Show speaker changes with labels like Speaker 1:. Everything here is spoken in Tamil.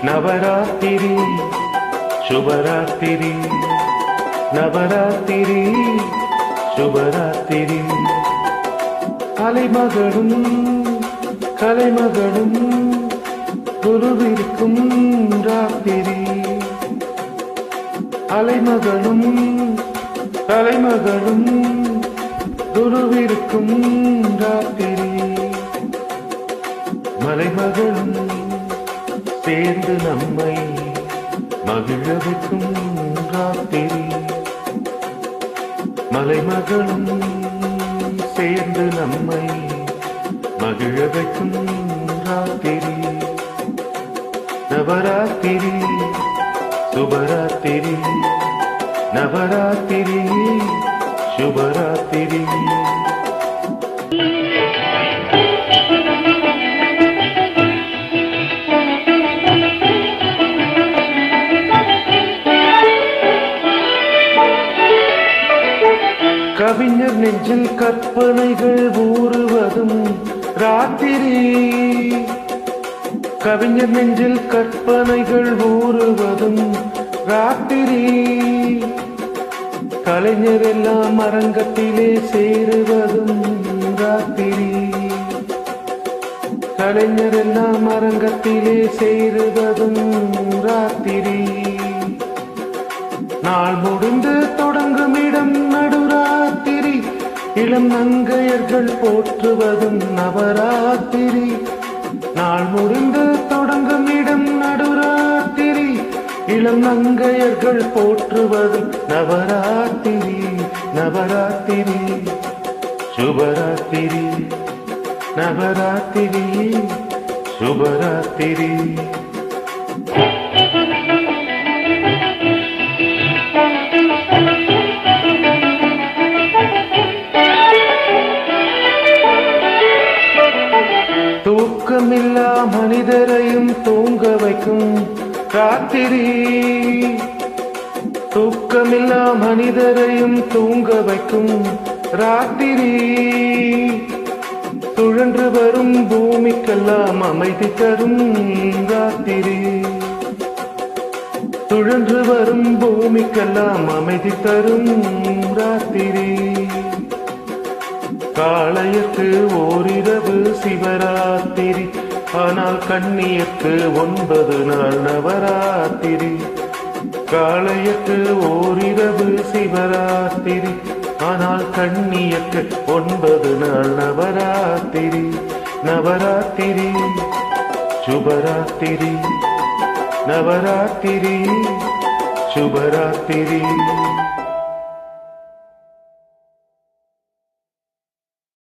Speaker 1: நவராத்திரி சுபராத்திரி நவராத்திரி சுபராத்திரி அலைமகளும் கலைமகளும் குருவிற்கும் ராத்திரி அலைமகளும் கலைமகளும் குருவிற்கும் ராத்திரி மலைமகளும் சேர்ந்து நம்மை மகிழ வைக்கும் ராத்திரி மலைமகளும் சேர்ந்து நம்மை மகிழ வைக்கும் ராத்திரி நவராத்திரி சுபராத்திரி நவராத்திரி சுபராத்திரி கவிஞர் நெஞ்சில் கற்பனைகள் ஊறுவதும் ராத்திரி கவிஞர் நெஞ்சில் கற்பனைகள் ஊறுவதும் ராத்திரி கலைஞர் எல்லாம் அரங்கத்திலே சேருவதும் ராத்திரி கலைஞர் எல்லாம் அரங்கத்திலே சேருவதும் ராத்திரி நாள் முடிந்து தொடங்கும் இடம் நடுராத்திரி இளம் நங்கையர்கள் போற்றுவதும் நவராத்திரி நாள் முடிந்து தொடங்கும் இடம் நடுராத்திரி இளம் நங்கையர்கள் போற்றுவதும் நவராத்திரி நவராத்திரி சுபராத்திரி நவராத்திரி சுபராத்திரி தூக்கமில்லா மனிதரையும் தூங்க வைக்கும் ராத்திரி தூக்கமில்லா மனிதரையும் தூங்க வைக்கும் ராத்திரி சுழன்று வரும் பூமிக்கெல்லாம் அமைதி தரும் ராத்திரி சுழன்று வரும் பூமிக்கெல்லாம் அமைதி தரும் ராத்திரி காளையர்க்கு ஓரிரவு சிவராத்திரி ஆனால் கண்ணியர்க்கு 9 நாள் நவராத்திரி காளையர்க்கு ஓரிரவு சிவராத்திரி ஆனால் கண்ணியர்க்கு 9 நாள் நவராத்திரி நவராத்திரி சுபராத்திரி நவராத்திரி சுபராத்திரி